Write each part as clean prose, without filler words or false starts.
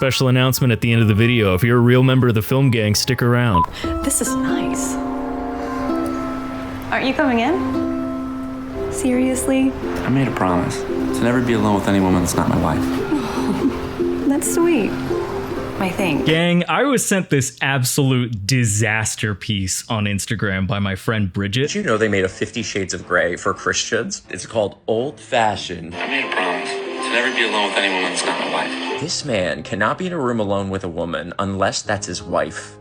special announcement at the end of the video. If you're a real member of the film gang, stick around. This is nice. Aren't you coming in? Seriously? I made a promise to never be alone with any woman that's not my wife. That's sweet, I think. Gang, I was sent this absolute disaster piece on Instagram by my friend Bridget. Did you know they made a 50 Shades of Grey for Christians? It's called Old Fashioned. I made a promise to never be alone with any woman that's not my wife. This man cannot be in a room alone with a woman unless that's his wife.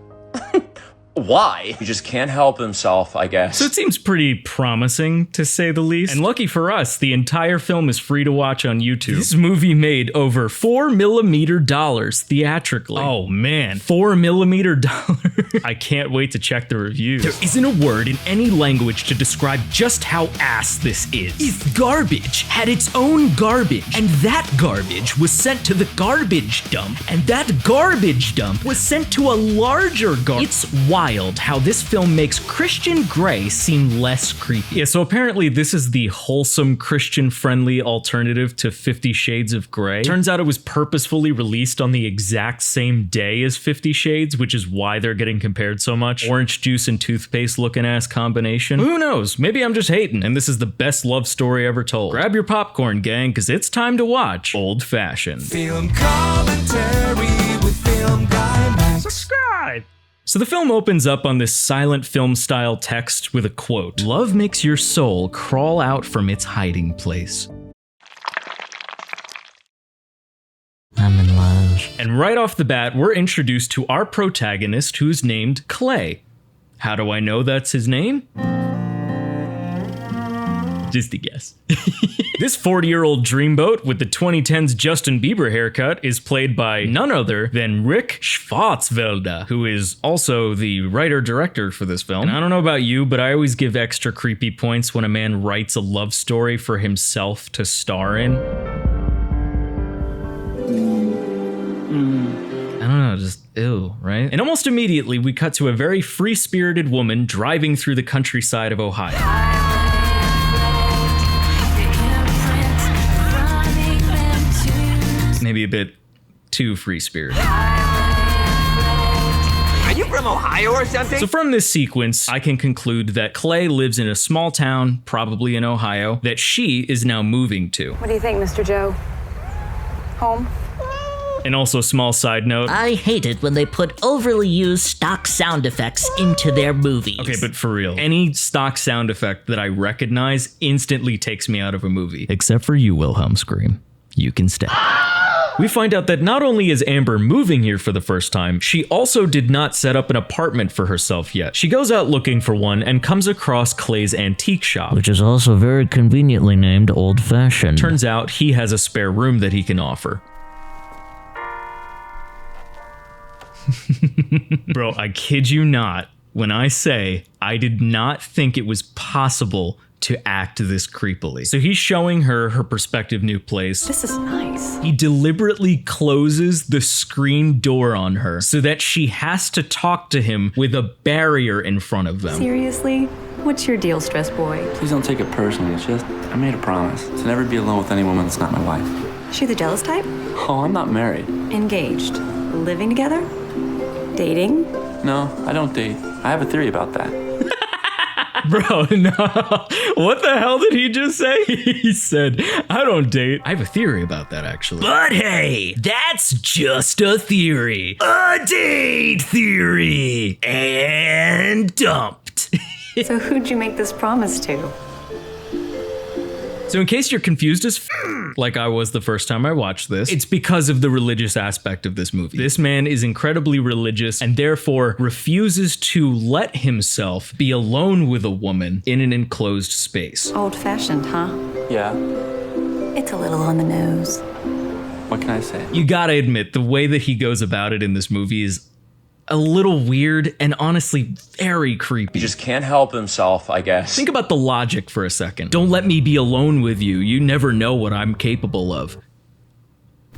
Why? He just can't help himself, I guess. So it seems pretty promising, to say the least. And lucky for us, the entire film is free to watch on YouTube. This movie made over $4mm theatrically. Oh man, $4mm. I can't wait to check the reviews. There isn't a word in any language to describe just how ass this is. If garbage had its own garbage, and that garbage was sent to the garbage dump, and that garbage dump was sent to a larger garbage. It's wild how this film makes Christian Grey seem less creepy. Yeah, so apparently this is the wholesome Christian-friendly alternative to 50 Shades of Grey. Turns out it was purposefully released on the exact same day as 50 Shades, which is why they're getting compared so much. Orange juice and toothpaste looking ass combination. Who knows? Maybe I'm just hating, and this is the best love story ever told. Grab your popcorn, gang, because it's time to watch Old Fashioned. Film commentary with Film Guy Max. Subscribe! So the film opens up on this silent film style text with a quote. Love makes your soul crawl out from its hiding place. I'm in love. And right off the bat, we're introduced to our protagonist who's named Clay. How do I know that's his name? Just a guess. This 40-year-old dreamboat with the 2010s Justin Bieber haircut is played by none other than Rick Schwarzwälder, who is also the writer-director for this film. And I don't know about you, but I always give extra creepy points when a man writes a love story for himself to star in. I don't know, just ew, right? And almost immediately, we cut to a very free-spirited woman driving through the countryside of Ohio. Maybe a bit too free-spirited. Are you from Ohio or something? So from this sequence, I can conclude that Clay lives in a small town, probably in Ohio, that she is now moving to. What do you think, Mr. Joe? Home? And also, small side note. I hate it when they put overly used stock sound effects into their movies. Okay, but for real, any stock sound effect that I recognize instantly takes me out of a movie. Except for you, Wilhelm Scream. You can stay. We find out that not only is Amber moving here for the first time, she also did not set up an apartment for herself yet. She goes out looking for one and comes across Clay's antique shop, Which is also very conveniently named Old Fashioned. Turns out he has a spare room that he can offer. Bro, I kid you not when I say I did not think it was possible to act this creepily. So he's showing her her prospective new place. This is nice. He deliberately closes the screen door on her so that she has to talk to him with a barrier in front of them. Seriously? What's your deal, stress boy? Please don't take it personally. It's just, I made a promise to never be alone with any woman that's not my wife. She the jealous type? Oh, I'm not married. Engaged. Living together? Dating? No, I don't date. I have a theory about that. Bro, no. What the hell did he just say? He said, I don't date. I have a theory about that, actually. But hey, that's just a theory. A date theory. And dumped. So who'd you make this promise to? So in case you're confused as like I was the first time I watched this, it's because of the religious aspect of this movie. This man is incredibly religious and therefore refuses to let himself be alone with a woman in an enclosed space. Old-fashioned, huh? Yeah. It's a little on the nose. What can I say? You gotta admit, the way that he goes about it in this movie is a little weird and honestly very creepy. He just can't help himself, I guess. Think about the logic for a second. Don't let me be alone with you. You never know what I'm capable of.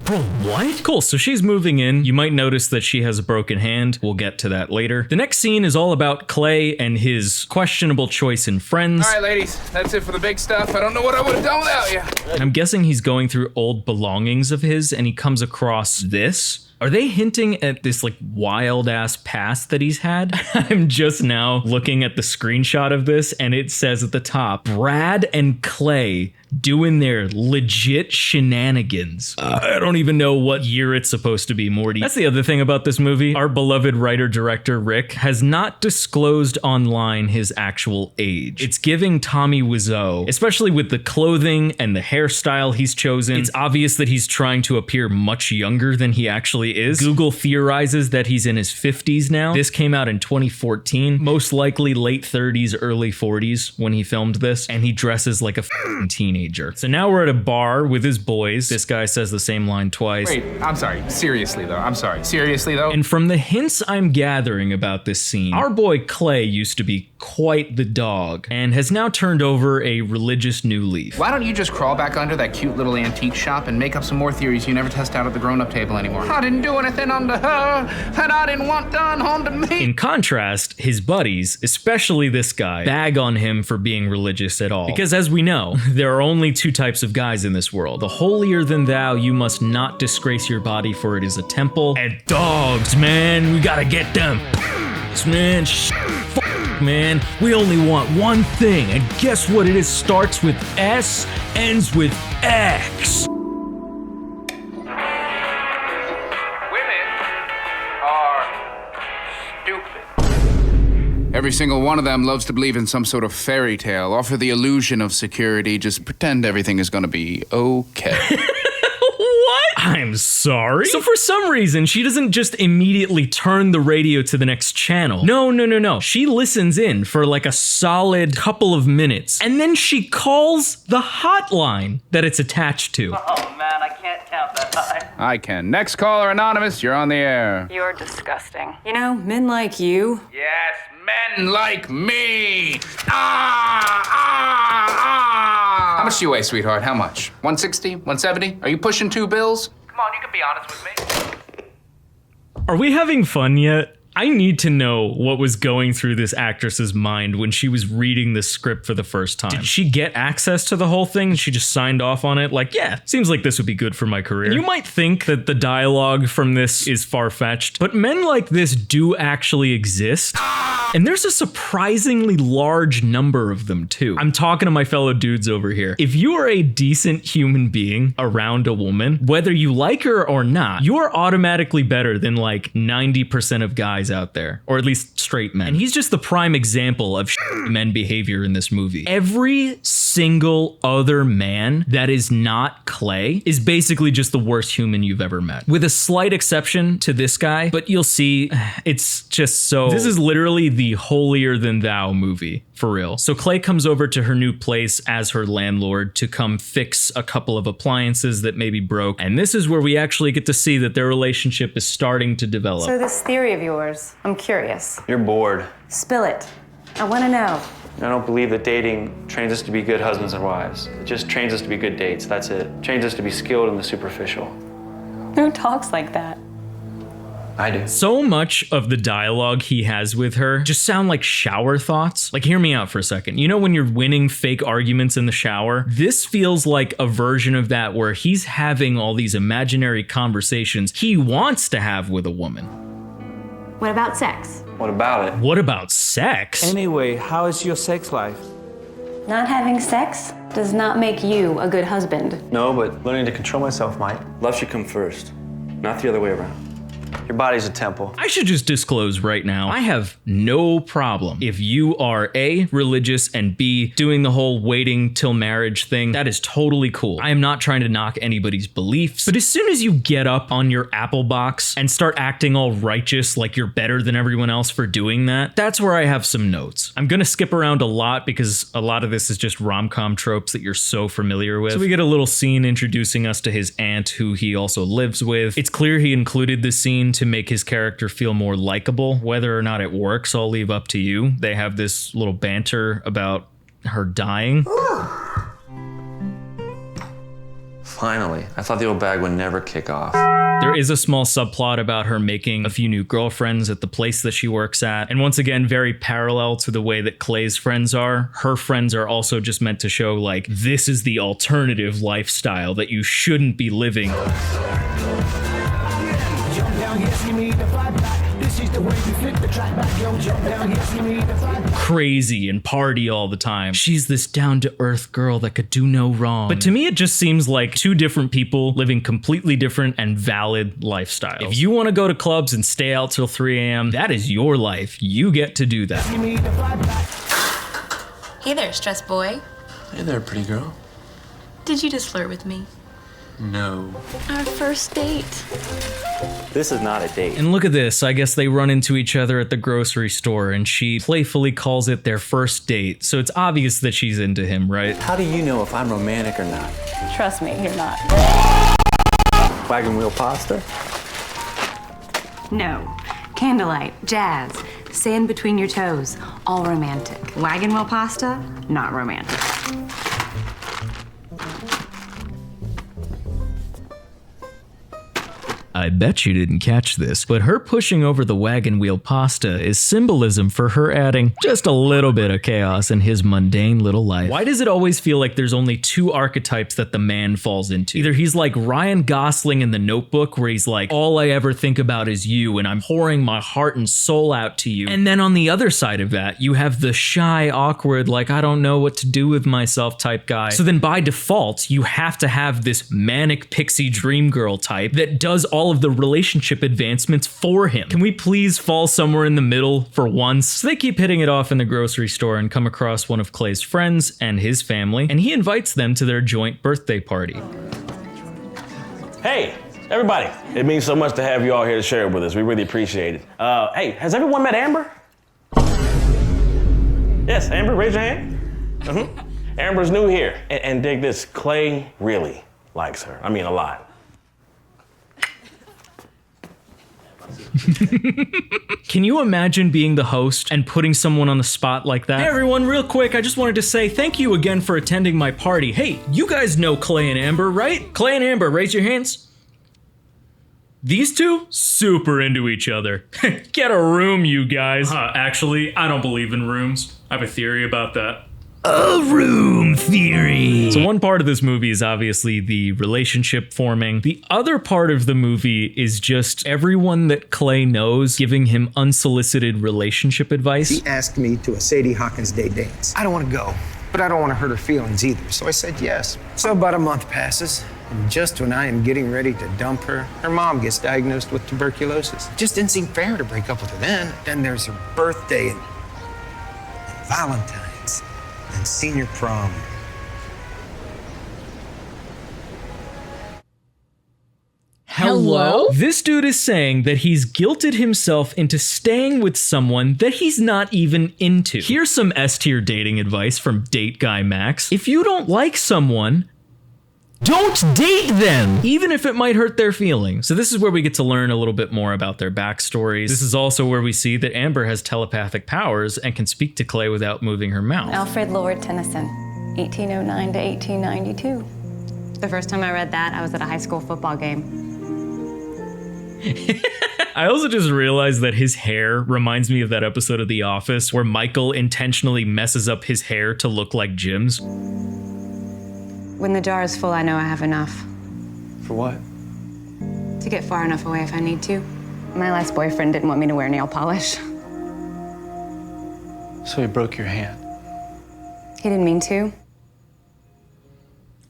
Bro, what? Cool, so she's moving in. You might notice that she has a broken hand. We'll get to that later. The next scene is all about Clay and his questionable choice in friends. All right, ladies, that's it for the big stuff. I don't know what I would have done without you. I'm guessing he's going through old belongings of his and he comes across this. Are they hinting at this like wild ass past that he's had? I'm just now looking at the screenshot of this and it says at the top, Brad and Clay doing their legit shenanigans. I don't even know what year it's supposed to be, Morty. That's the other thing about this movie. Our beloved writer-director Rick has not disclosed online his actual age. It's giving Tommy Wiseau, especially with the clothing and the hairstyle he's chosen. It's obvious that he's trying to appear much younger than he actually is. Google theorizes that he's in his 50s now. This came out in 2014, most likely late 30s, early 40s when he filmed this, and he dresses like a f***ing teenager. So now we're at a bar with his boys. This guy says the same line twice. Wait, I'm sorry. Seriously though. I'm sorry. Seriously though. And from the hints I'm gathering about this scene, our boy Clay used to be quite the dog and has now turned over a religious new leaf. Why don't you just crawl back under that cute little antique shop and make up some more theories you never test out at the grown-up table anymore? I didn't do anything unto her, and I didn't want done unto me. In contrast, his buddies, especially this guy, bag on him for being religious at all. Because as we know, there are only two types of guys in this world. The holier than thou, you must not disgrace your body for it is a temple. And dogs, man, we gotta get them. Man, man, we only want one thing, and guess what it is? Starts with S, ends with X. Women are stupid. Every single one of them loves to believe in some sort of fairy tale, offer the illusion of security, just pretend everything is gonna be okay. I'm sorry? So for some reason, she doesn't just immediately turn the radio to the next channel. No. She listens in for like a solid couple of minutes, and then she calls the hotline that it's attached to. Oh man, I can't count that high. I can. Next caller, anonymous, you're on the air. You're disgusting. You know, men like you. Yes, men like me. How much do you weigh, sweetheart? How much? 160? 170? Are you pushing 2 bills? Come on, you can be honest with me. Are we having fun yet? I need to know what was going through this actress's mind when she was reading the script for the first time. Did she get access to the whole thing and she just signed off on it? Like, yeah, seems like this would be good for my career. And you might think that the dialogue from this is far-fetched, but men like this do actually exist. And there's a surprisingly large number of them too. I'm talking to my fellow dudes over here. If you are a decent human being around a woman, whether you like her or not, you are automatically better than like 90% of guys out there, or at least straight men. And he's just the prime example of men behavior in this movie. Every single other man that is not Clay is basically just the worst human you've ever met. With a slight exception to this guy, but you'll see, it's just so... This is literally the holier than thou movie, for real. So Clay comes over to her new place as her landlord to come fix a couple of appliances that maybe broke. And this is where we actually get to see that their relationship is starting to develop. So this theory of yours, I'm curious. You're bored. Spill it. I want to know. I don't believe that dating trains us to be good husbands and wives. It just trains us to be good dates, that's it. Trains us to be skilled in the superficial. Who talks like that? I do. So much of the dialogue he has with her just sound like shower thoughts. Like, hear me out for a second. You know when you're winning fake arguments in the shower? This feels like a version of that where he's having all these imaginary conversations he wants to have with a woman. What about sex? What about it? What about sex? Anyway, how is your sex life? Not having sex does not make you a good husband. No, but learning to control myself might. Love should come first, not the other way around. Your body's a temple. I should just disclose right now, I have no problem if you are A, religious, and B, doing the whole waiting till marriage thing. That is totally cool. I am not trying to knock anybody's beliefs, but as soon as you get up on your Apple box and start acting all righteous like you're better than everyone else for doing that, that's where I have some notes. I'm gonna skip around a lot because a lot of this is just rom-com tropes that you're so familiar with. So we get a little scene introducing us to his aunt who he also lives with. It's clear he included this scene to make his character feel more likable. Whether or not it works, I'll leave up to you. They have this little banter about her dying. Finally, I thought the old bag would never kick off. There is a small subplot about her making a few new girlfriends at the place that she works at. And once again, very parallel to the way that Clay's friends are. Her friends are also just meant to show like, this is the alternative lifestyle that you shouldn't be living. Crazy and party all the time. She's this down-to-earth girl that could do no wrong. But to me, it just seems like two different people living completely different and valid lifestyles. If you want to go to clubs and stay out till 3 a.m., that is your life. You get to do that. Hey there, stress boy. Hey there, pretty girl. Did you just flirt with me? No. Our first date. This is not a date. And look at this. I guess they run into each other at the grocery store and she playfully calls it their first date. So it's obvious that she's into him, right? How do you know if I'm romantic or not? Trust me, you're not. Wagon wheel pasta? No. Candlelight, jazz, sand between your toes, all romantic. Wagon wheel pasta, not romantic. I bet you didn't catch this, but her pushing over the wagon wheel pasta is symbolism for her adding just a little bit of chaos in his mundane little life. Why does it always feel like there's only two archetypes that the man falls into? Either he's like Ryan Gosling in The Notebook, where he's like, all I ever think about is you, and I'm pouring my heart and soul out to you. And then on the other side of that, you have the shy, awkward, like, I don't know what to do with myself type guy. So then by default, you have to have this manic pixie dream girl type that does all of the relationship advancements for him. Can we please fall somewhere in the middle for once? So they keep hitting it off in the grocery store and come across one of Clay's friends and his family, and he invites them to their joint birthday party. Hey, everybody. It means so much to have you all here to share it with us. We really appreciate it. Hey, has everyone met Amber? Yes, Amber, raise your hand. Amber's new here. And dig this, Clay really likes her. I mean, a lot. Can you imagine being the host and putting someone on the spot like that? Hey everyone, real quick, I just wanted to say thank you again for attending my party. Hey, you guys know Clay and Amber, right? Clay and Amber, raise your hands. These two, super into each other. Get a room, you guys. Actually, I don't believe in rooms. I have a theory about that. A room theory. So one part of this movie is obviously the relationship forming. The other part of the movie is just everyone that Clay knows giving him unsolicited relationship advice. He asked me to a Sadie Hawkins Day dance. I don't want to go, but I don't want to hurt her feelings either. So I said yes. So about a month passes, and just when I am getting ready to dump her, her mom gets diagnosed with tuberculosis. It just didn't seem fair to break up with her then. Then there's her birthday and Valentine's. And senior prom. Hello? This dude is saying that he's guilted himself into staying with someone that he's not even into. Here's some S-tier dating advice from Date Guy Max. If you don't like someone, don't date them, even if it might hurt their feelings. So this is where we get to learn a little bit more about their backstories. This is also where we see that Amber has telepathic powers and can speak to Clay without moving her mouth. Alfred Lord Tennyson, 1809 to 1892. The first time I read that, I was at a high school football game. I also just realized that his hair reminds me of that episode of The Office where Michael intentionally messes up his hair to look like Jim's. When the jar is full, I know I have enough. For what? To get far enough away if I need to. My last boyfriend didn't want me to wear nail polish. So he broke your hand. He didn't mean to.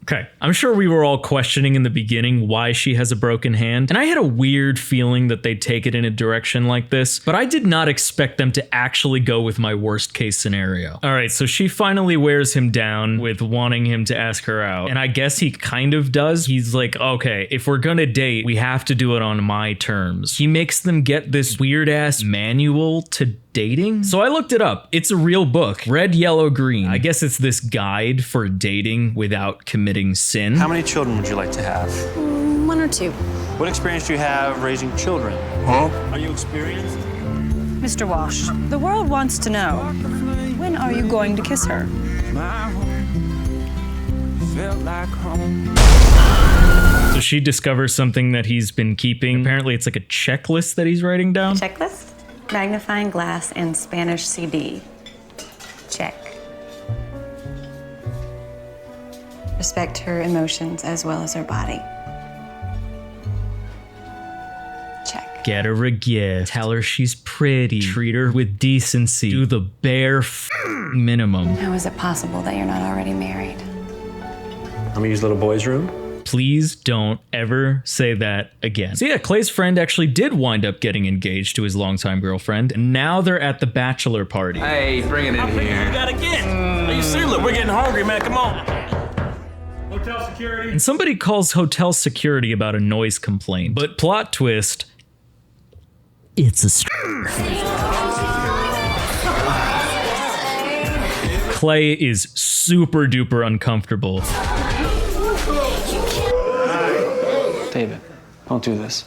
Okay, I'm sure we were all questioning in the beginning why she has a broken hand, and I had a weird feeling that they'd take it in a direction like this, but I did not expect them to actually go with my worst case scenario. All right, so she finally wears him down with wanting him to ask her out, and I guess he kind of does. He's like, okay, if we're gonna date, we have to do it on my terms. He makes them get this weird-ass manual to dating? So I looked it up. It's a real book. Red, yellow, green. I guess it's this guide for dating without committing sin. How many children would you like to have? 1 or 2. What experience do you have raising children? Huh? Are you experienced? Mr. Walsh, the world wants to know, when are you going to kiss her? So she discovers something that he's been keeping. Apparently it's like a checklist that he's writing down. Checklist? Magnifying glass and Spanish CD. Check. Respect her emotions as well as her body. Check. Get her a gift. Tell her she's pretty. Treat her with decency. Do the bare minimum. How is it possible that you're not already married? I'm gonna use little boy's room. Please don't ever say that again. So yeah, Clay's friend actually did wind up getting engaged to his longtime girlfriend, and now they're at the bachelor party. Hey, bring it in here. You gotta get. You see, look, we're getting hungry, man. Come on. Hotel security. And somebody calls hotel security about a noise complaint. But plot twist, it's a Clay is super duper uncomfortable. David, don't do this.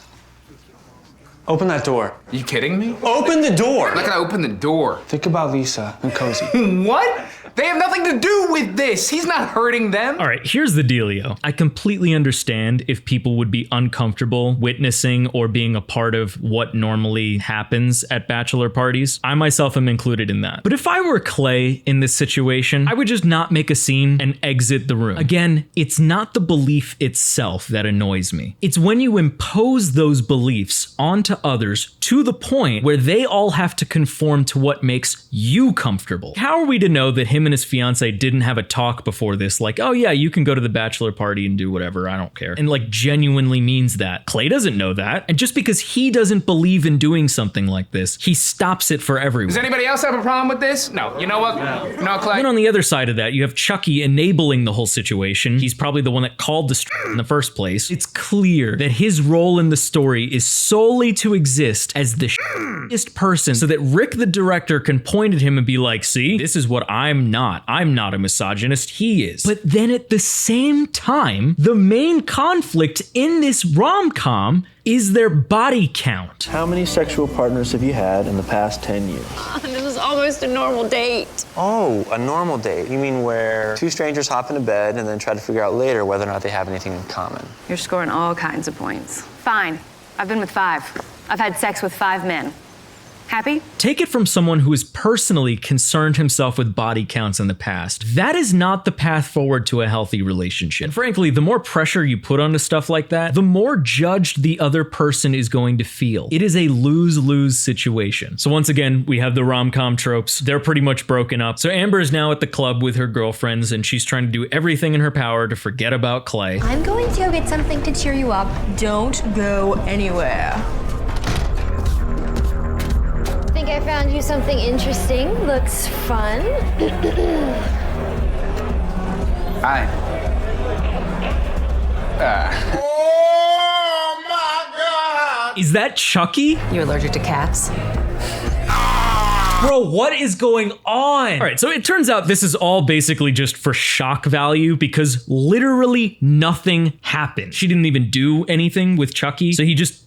Open that door. You kidding me? Open the door! I'm not gonna open the door. Think about Lisa and Cozy. What? They have nothing to do with this. He's not hurting them. All right, here's the dealio. I completely understand if people would be uncomfortable witnessing or being a part of what normally happens at bachelor parties. I myself am included in that. But if I were Clay in this situation, I would just not make a scene and exit the room. Again, it's not the belief itself that annoys me. It's when you impose those beliefs onto others to the point where they all have to conform to what makes you comfortable. How are we to know that him and his fiance didn't have a talk before this, like, oh yeah, you can go to the bachelor party and do whatever, I don't care, and like genuinely means that? Clay doesn't know that, and just because he doesn't believe in doing something like this, he stops it for everyone. Does anybody else have a problem with this? No. You know what? No, Clay. Then on the other side of that, you have Chucky enabling the whole situation. He's probably the one that called the in the first place. It's clear that his role in the story is solely to exist as the shittiest person so that Rick the director can point at him and be like, see, this is what I'm not. I'm not a misogynist, he is. But then at the same time, the main conflict in this rom-com is their body count. How many sexual partners have you had in the past 10 years? This is almost a normal date. Oh, a normal date. You mean where two strangers hop into bed and then try to figure out later whether or not they have anything in common? You're scoring all kinds of points. Fine. I've been with 5. I've had sex with 5 men. Happy? Take it from someone who has personally concerned himself with body counts in the past. That is not the path forward to a healthy relationship. And frankly, the more pressure you put onto stuff like that, the more judged the other person is going to feel. It is a lose-lose situation. So once again, we have the rom-com tropes. They're pretty much broken up. So Amber is now at the club with her girlfriends, and she's trying to do everything in her power to forget about Clay. I'm going to go get something to cheer you up. Don't go anywhere. I found you something interesting. Looks fun. Hi. Oh my God! Is that Chucky? You allergic to cats? Bro, what is going on? All right, so it turns out this is all basically just for shock value because literally nothing happened. She didn't even do anything with Chucky, so he just...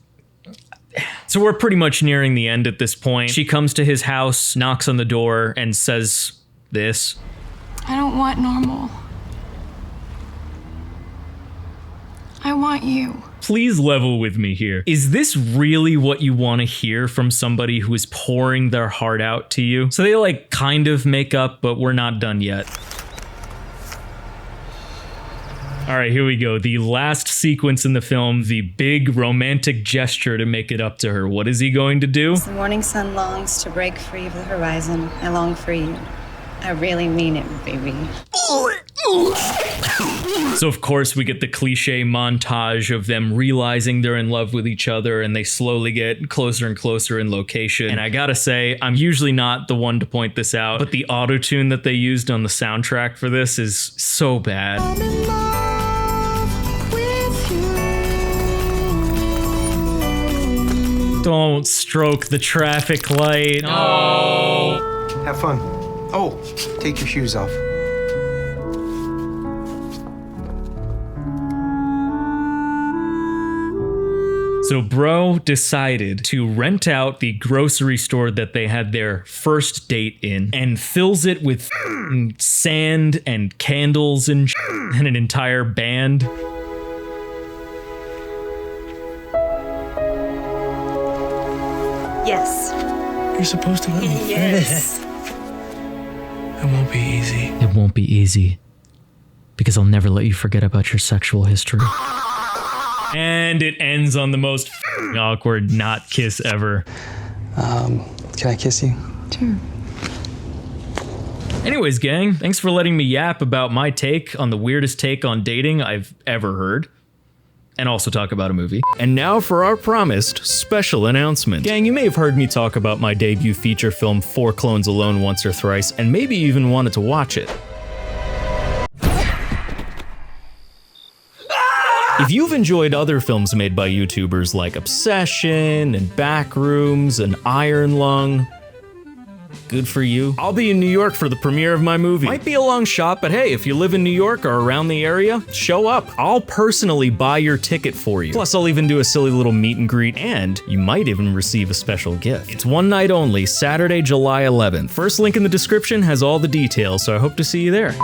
So we're pretty much nearing the end at this point. She comes to his house, knocks on the door, and says this. I don't want normal. I want you. Please level with me here. Is this really what you want to hear from somebody who is pouring their heart out to you? So they like kind of make up, but we're not done yet. All right, here we go. The last sequence in the film, the big romantic gesture to make it up to her. What is he going to do? As the morning sun longs to break free of the horizon, I long for you. I really mean it, baby. So of course we get the cliche montage of them realizing they're in love with each other and they slowly get closer and closer in location. And I gotta say, I'm usually not the one to point this out, but the auto-tune that they used on the soundtrack for this is so bad. Don't stroke the traffic light. Oh. Have fun. Oh, take your shoes off. So bro decided to rent out the grocery store that they had their first date in and fills it with sand and candles and an entire band. Yes. You're supposed to let me Yes. It won't be easy. It won't be easy because I'll never let you forget about your sexual history. And it ends on the most awkward not kiss ever. Can I kiss you? Sure. Anyways, gang, thanks for letting me yap about my take on the weirdest take on dating I've ever heard. And also talk about a movie. And now for our promised special announcement. Gang, you may have heard me talk about my debut feature film 4 Clones Alone once or thrice, and maybe even wanted to watch it. If you've enjoyed other films made by YouTubers like Obsession and Backrooms and Iron Lung, good for you. I'll be in New York for the premiere of my movie. Might be a long shot, but hey, if you live in New York or around the area, show up. I'll personally buy your ticket for you. Plus, I'll even do a silly little meet and greet, and you might even receive a special gift. It's one night only, Saturday, July 11th. First link in the description has all the details, so I hope to see you there.